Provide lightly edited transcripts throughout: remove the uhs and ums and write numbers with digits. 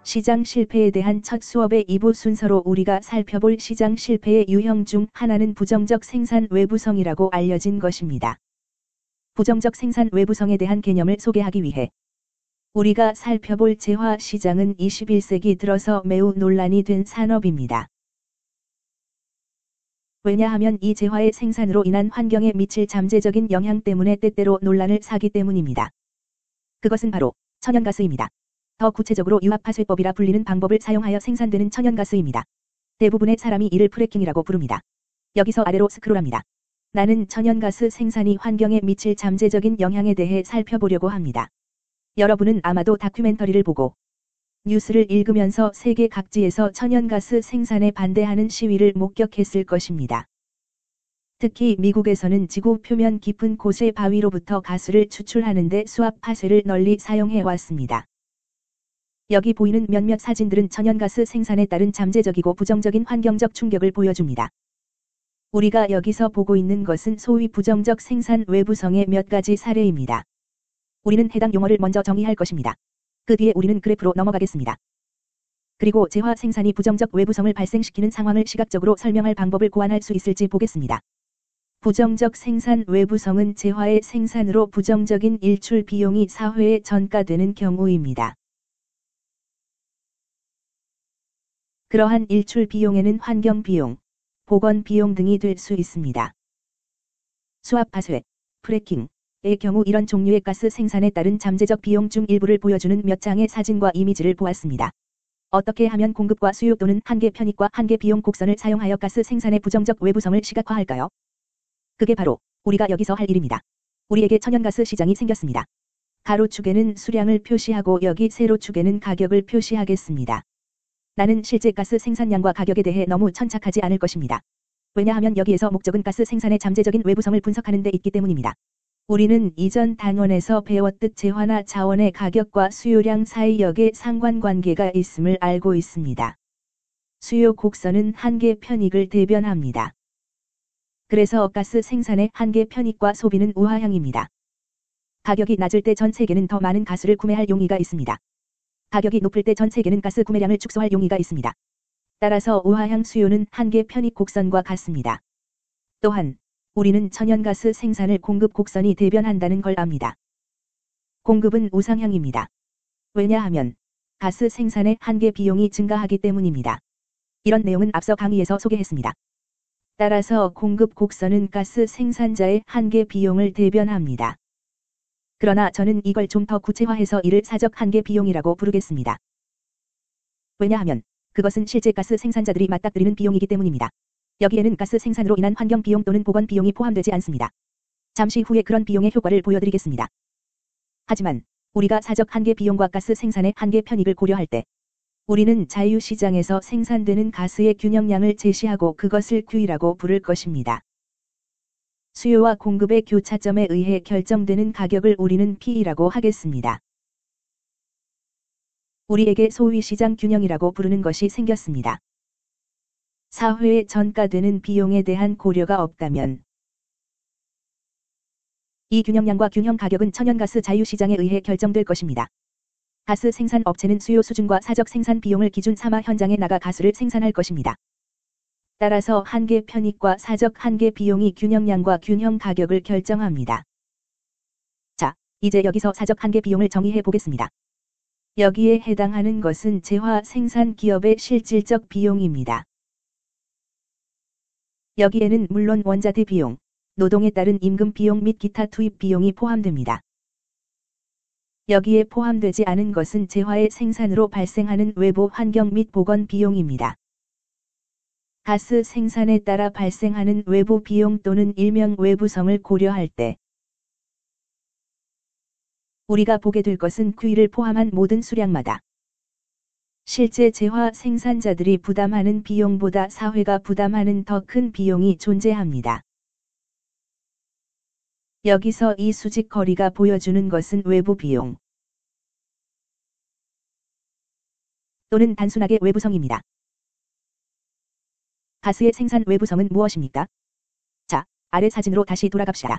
시장 실패에 대한 첫 수업의 2부 순서로 우리가 살펴볼 시장 실패의 유형 중 하나는 부정적 생산 외부성이라고 알려진 것입니다. 부정적 생산 외부성에 대한 개념을 소개하기 위해 우리가 살펴볼 재화 시장은 21세기 들어서 매우 논란이 된 산업입니다. 왜냐하면 이 재화의 생산으로 인한 환경에 미칠 잠재적인 영향 때문에 때때로 논란을 사기 때문입니다. 그것은 바로 천연가스입니다. 더 구체적으로 유압파쇄법이라 불리는 방법을 사용하여 생산되는 천연가스입니다. 대부분의 사람이 이를 프래킹이라고 부릅니다. 여기서 아래로 스크롤합니다. 나는 천연가스 생산이 환경에 미칠 잠재적인 영향에 대해 살펴보려고 합니다. 여러분은 아마도 다큐멘터리를 보고 뉴스를 읽으면서 세계 각지에서 천연가스 생산에 반대하는 시위를 목격했을 것입니다. 특히 미국에서는 지구 표면 깊은 곳의 바위로부터 가스를 추출하는데 수압 파쇄를 널리 사용해 왔습니다. 여기 보이는 몇몇 사진들은 천연가스 생산에 따른 잠재적이고 부정적인 환경적 충격을 보여줍니다. 우리가 여기서 보고 있는 것은 소위 부정적 생산 외부성의 몇 가지 사례입니다. 우리는 해당 용어를 먼저 정의할 것입니다. 그 뒤에 우리는 그래프로 넘어가겠습니다. 그리고 재화 생산이 부정적 외부성을 발생시키는 상황을 시각적으로 설명할 방법을 고안할 수 있을지 보겠습니다. 부정적 생산 외부성은 재화의 생산으로 부정적인 일출 비용이 사회에 전가되는 경우입니다. 그러한 일출 비용에는 환경 비용, 보건 비용 등이 될 수 있습니다. 수압 파쇄, 프래킹의 경우 이런 종류의 가스 생산에 따른 잠재적 비용 중 일부를 보여주는 몇 장의 사진과 이미지를 보았습니다. 어떻게 하면 공급과 수요 또는 한계 편익과 한계 비용 곡선을 사용하여 가스 생산의 부정적 외부성을 시각화할까요? 그게 바로 우리가 여기서 할 일입니다. 우리에게 천연가스 시장이 생겼습니다. 가로축에는 수량을 표시하고 여기 세로축에는 가격을 표시하겠습니다. 나는 실제 가스 생산량과 가격에 대해 너무 천착하지 않을 것입니다. 왜냐하면 여기에서 목적은 가스 생산의 잠재적인 외부성을 분석하는 데 있기 때문입니다. 우리는 이전 단원에서 배웠듯 재화나 자원의 가격과 수요량 사이 역의 상관관계가 있음을 알고 있습니다. 수요 곡선은 한계 편익을 대변합니다. 그래서 가스 생산의 한계 편익과 소비는 우하향입니다. 가격이 낮을 때 전 세계는 더 많은 가스를 구매할 용의가 있습니다. 가격이 높을 때 전 세계는 가스 구매량을 축소할 용의가 있습니다. 따라서 우하향 수요는 한계 편익 곡선과 같습니다. 또한 우리는 천연가스 생산을 공급 곡선이 대변한다는 걸 압니다. 공급은 우상향입니다. 왜냐하면 가스 생산의 한계 비용이 증가하기 때문입니다. 이런 내용은 앞서 강의에서 소개했습니다. 따라서 공급 곡선은 가스 생산자의 한계 비용을 대변합니다. 그러나 저는 이걸 좀 더 구체화해서 이를 사적 한계 비용이라고 부르겠습니다. 왜냐하면 그것은 실제 가스 생산자들이 맞닥뜨리는 비용이기 때문입니다. 여기에는 가스 생산으로 인한 환경 비용 또는 보건 비용이 포함되지 않습니다. 잠시 후에 그런 비용의 효과를 보여드리겠습니다. 하지만 우리가 사적 한계 비용과 가스 생산의 한계 편익을 고려할 때 우리는 자유시장에서 생산되는 가스의 균형량을 제시하고 그것을 Q라고 부를 것입니다. 수요와 공급의 교차점에 의해 결정되는 가격을 우리는 P라고 하겠습니다. 우리에게 소위 시장 균형이라고 부르는 것이 생겼습니다. 사회에 전가되는 비용에 대한 고려가 없다면 이 균형량과 균형 가격은 천연가스 자유시장에 의해 결정될 것입니다. 가스 생산 업체는 수요 수준과 사적 생산 비용을 기준 삼아 현장에 나가 가스를 생산할 것입니다. 따라서 한계 편익과 사적 한계 비용이 균형량과 균형 가격을 결정합니다. 자, 이제 여기서 사적 한계 비용을 정의해 보겠습니다. 여기에 해당하는 것은 재화 생산 기업의 실질적 비용입니다. 여기에는 물론 원자재 비용, 노동에 따른 임금 비용 및 기타 투입 비용이 포함됩니다. 여기에 포함되지 않은 것은 재화의 생산으로 발생하는 외부 환경 및 보건 비용입니다. 가스 생산에 따라 발생하는 외부 비용 또는 일명 외부성을 고려할 때 우리가 보게 될 것은 Q를 포함한 모든 수량마다 실제 재화 생산자들이 부담하는 비용보다 사회가 부담하는 더 큰 비용이 존재합니다. 여기서 이 수직 거리가 보여주는 것은 외부 비용 또는 단순하게 외부성입니다. 가스의 생산 외부성은 무엇입니까? 자, 아래 사진으로 다시 돌아갑시다.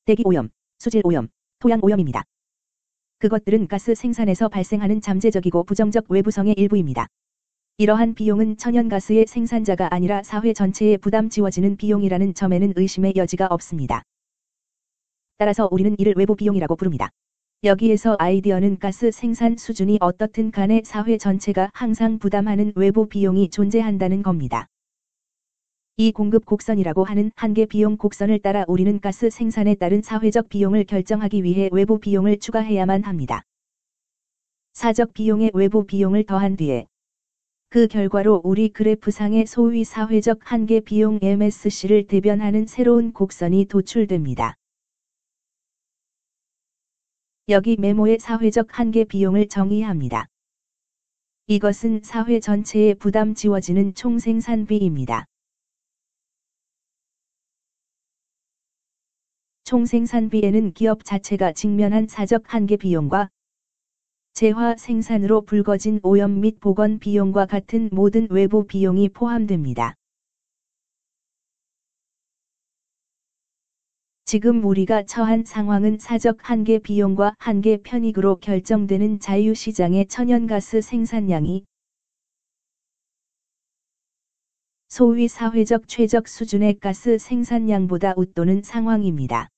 대기 오염, 수질 오염, 토양 오염입니다. 그것들은 가스 생산에서 발생하는 잠재적이고 부정적 외부성의 일부입니다. 이러한 비용은 천연가스의 생산자가 아니라 사회 전체에 부담 지워지는 비용이라는 점에는 의심의 여지가 없습니다. 따라서 우리는 이를 외부 비용이라고 부릅니다. 여기에서 아이디어는 가스 생산 수준이 어떻든 간에 사회 전체가 항상 부담하는 외부 비용이 존재한다는 겁니다. 이 공급 곡선이라고 하는 한계 비용 곡선을 따라 우리는 가스 생산에 따른 사회적 비용을 결정하기 위해 외부 비용을 추가해야만 합니다. 사적 비용에 외부 비용을 더한 뒤에 그 결과로 우리 그래프상의 소위 사회적 한계 비용 MSC를 대변하는 새로운 곡선이 도출됩니다. 여기 메모의 사회적 한계 비용을 정의합니다. 이것은 사회 전체에 부담 지워지는 총생산비입니다. 총생산비에는 기업 자체가 직면한 사적 한계 비용과 재화 생산으로 불거진 오염 및 보건 비용과 같은 모든 외부 비용이 포함됩니다. 지금 우리가 처한 상황은 사적 한계 비용과 한계 편익으로 결정되는 자유시장의 천연가스 생산량이 소위 사회적 최적 수준의 가스 생산량보다 웃도는 상황입니다.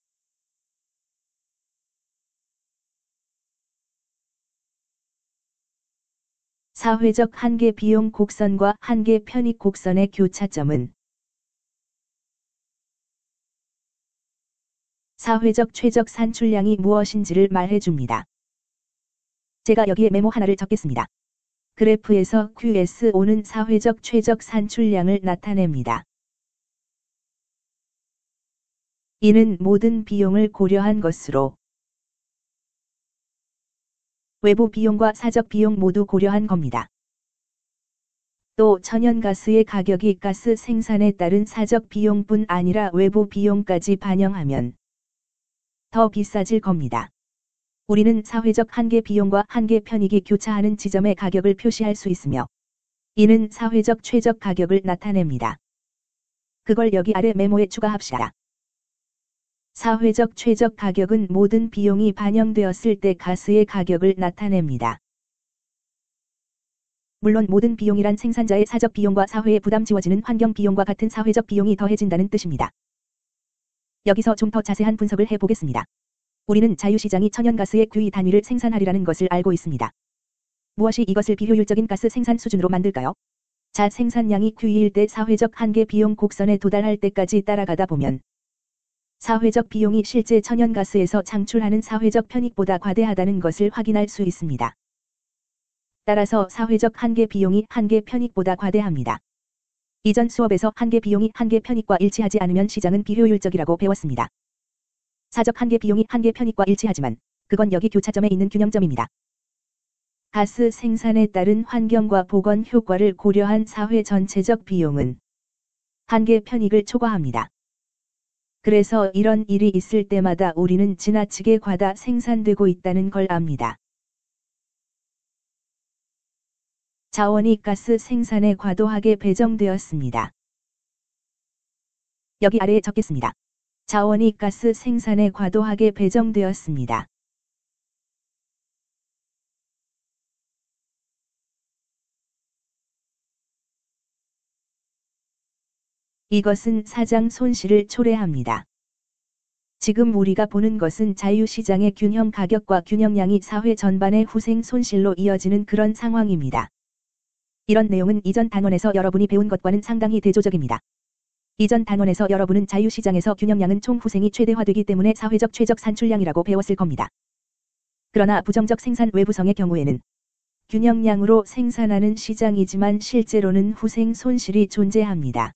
사회적 한계 비용 곡선과 한계 편익 곡선의 교차점은 사회적 최적 산출량이 무엇인지를 말해줍니다. 제가 여기에 메모 하나를 적겠습니다. 그래프에서 QSO는 사회적 최적 산출량을 나타냅니다. 이는 모든 비용을 고려한 것으로 외부 비용과 사적 비용 모두 고려한 겁니다. 또 천연가스의 가격이 가스 생산에 따른 사적 비용뿐 아니라 외부 비용까지 반영하면 더 비싸질 겁니다. 우리는 사회적 한계 비용과 한계 편익이 교차하는 지점의 가격을 표시할 수 있으며 이는 사회적 최적 가격을 나타냅니다. 그걸 여기 아래 메모에 추가합시다. 사회적 최적 가격은 모든 비용이 반영되었을 때 가스의 가격을 나타냅니다. 물론 모든 비용이란 생산자의 사적 비용과 사회에 부담 지워지는 환경 비용과 같은 사회적 비용이 더해진다는 뜻입니다. 여기서 좀 더 자세한 분석을 해보겠습니다. 우리는 자유시장이 천연가스의 QE 단위를 생산하리라는 것을 알고 있습니다. 무엇이 이것을 비효율적인 가스 생산 수준으로 만들까요? 자 생산량이 QE일 때 사회적 한계 비용 곡선에 도달할 때까지 따라가다 보면 사회적 비용이 실제 천연가스에서 창출하는 사회적 편익보다 과대하다는 것을 확인할 수 있습니다. 따라서 사회적 한계 비용이 한계 편익보다 과대합니다. 이전 수업에서 한계 비용이 한계 편익과 일치하지 않으면 시장은 비효율적이라고 배웠습니다. 사적 한계 비용이 한계 편익과 일치하지만 그건 여기 교차점에 있는 균형점입니다. 가스 생산에 따른 환경과 보건 효과를 고려한 사회 전체적 비용은 한계 편익을 초과합니다. 그래서 이런 일이 있을 때마다 우리는 지나치게 과다 생산되고 있다는 걸 압니다. 자원이 가스 생산에 과도하게 배정되었습니다. 여기 아래에 적겠습니다. 자원이 가스 생산에 과도하게 배정되었습니다. 이것은 사장 손실을 초래합니다. 지금 우리가 보는 것은 자유시장의 균형 가격과 균형량이 사회 전반의 후생 손실로 이어지는 그런 상황입니다. 이런 내용은 이전 단원에서 여러분이 배운 것과는 상당히 대조적입니다. 이전 단원에서 여러분은 자유시장에서 균형량은 총 후생이 최대화되기 때문에 사회적 최적 산출량이라고 배웠을 겁니다. 그러나 부정적 생산 외부성의 경우에는 균형량으로 생산하는 시장이지만 실제로는 후생 손실이 존재합니다.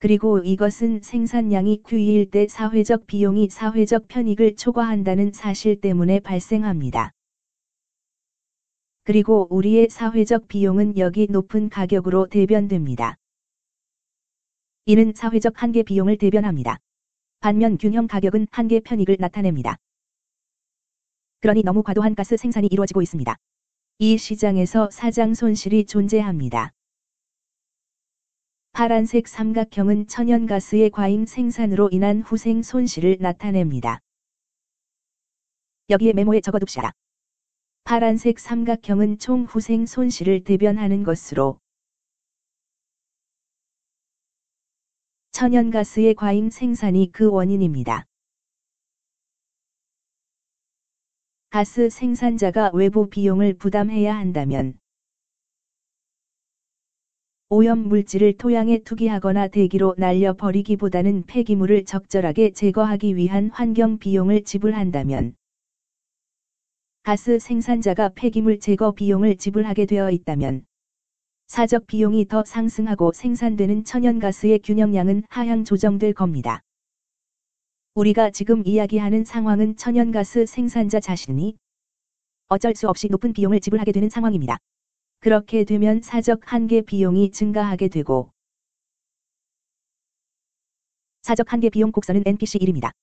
그리고 이것은 생산량이 QE일 때 사회적 비용이 사회적 편익을 초과한다는 사실 때문에 발생합니다. 그리고 우리의 사회적 비용은 여기 높은 가격으로 대변됩니다. 이는 사회적 한계 비용을 대변합니다. 반면 균형 가격은 한계 편익을 나타냅니다. 그러니 너무 과도한 가스 생산이 이루어지고 있습니다. 이 시장에서 사장 손실이 존재합니다. 파란색 삼각형은 천연가스의 과잉 생산으로 인한 후생 손실을 나타냅니다. 여기에 메모에 적어둡시다. 파란색 삼각형은 총 후생 손실을 대변하는 것으로 천연가스의 과잉 생산이 그 원인입니다. 가스 생산자가 외부 비용을 부담해야 한다면 오염물질을 토양에 투기하거나 대기로 날려버리기보다는 폐기물을 적절하게 제거하기 위한 환경 비용을 지불한다면 가스 생산자가 폐기물 제거 비용을 지불하게 되어 있다면 사적 비용이 더 상승하고 생산되는 천연가스의 균형량은 하향 조정될 겁니다. 우리가 지금 이야기하는 상황은 천연가스 생산자 자신이 어쩔 수 없이 높은 비용을 지불하게 되는 상황입니다. 그렇게 되면 사적 한계 비용이 증가하게 되고 사적 한계 비용 곡선은 NPC1입니다.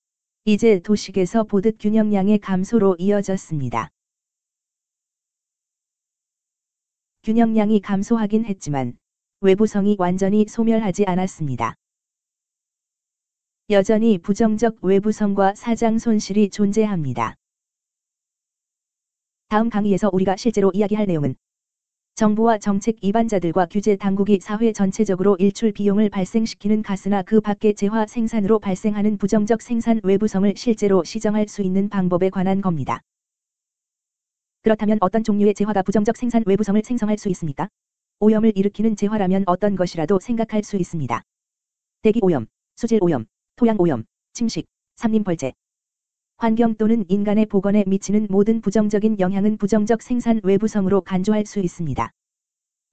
이제 도식에서 보듯 균형량의 감소로 이어졌습니다. 균형량이 감소하긴 했지만 외부성이 완전히 소멸하지 않았습니다. 여전히 부정적 외부성과 사장 손실이 존재합니다. 다음 강의에서 우리가 실제로 이야기할 내용은 정부와 정책 이반자들과 규제 당국이 사회 전체적으로 일출 비용을 발생시키는 가스나 그 밖의 재화 생산으로 발생하는 부정적 생산 외부성을 실제로 시정할 수 있는 방법에 관한 겁니다. 그렇다면 어떤 종류의 재화가 부정적 생산 외부성을 생성할 수 있습니까? 오염을 일으키는 재화라면 어떤 것이라도 생각할 수 있습니다. 대기 오염, 수질 오염, 토양 오염, 침식, 산림벌재. 환경 또는 인간의 보건에 미치는 모든 부정적인 영향은 부정적 생산 외부성으로 간주할 수 있습니다.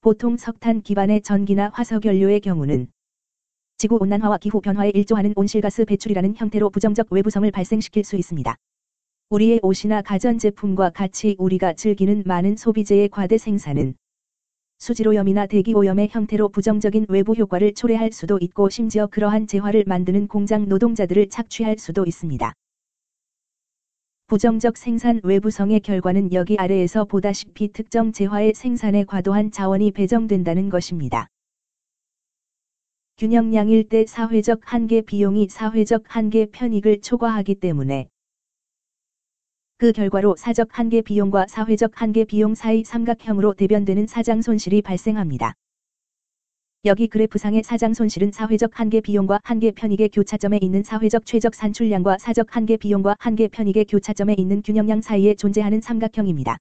보통 석탄 기반의 전기나 화석연료의 경우는 지구온난화와 기후변화에 일조하는 온실가스 배출이라는 형태로 부정적 외부성을 발생시킬 수 있습니다. 우리의 옷이나 가전제품과 같이 우리가 즐기는 많은 소비재의 과대 생산은 수질오염이나 대기오염의 형태로 부정적인 외부 효과를 초래할 수도 있고 심지어 그러한 재화를 만드는 공장 노동자들을 착취할 수도 있습니다. 부정적 생산 외부성의 결과는 여기 아래에서 보다시피 특정 재화의 생산에 과도한 자원이 배정된다는 것입니다. 균형량일 때 사회적 한계 비용이 사회적 한계 편익을 초과하기 때문에 그 결과로 사적 한계 비용과 사회적 한계 비용 사이 삼각형으로 대변되는 사장 손실이 발생합니다. 여기 그래프상의 사장 손실은 사회적 한계 비용과 한계 편익의 교차점에 있는 사회적 최적 산출량과 사적 한계 비용과 한계 편익의 교차점에 있는 균형량 사이에 존재하는 삼각형입니다.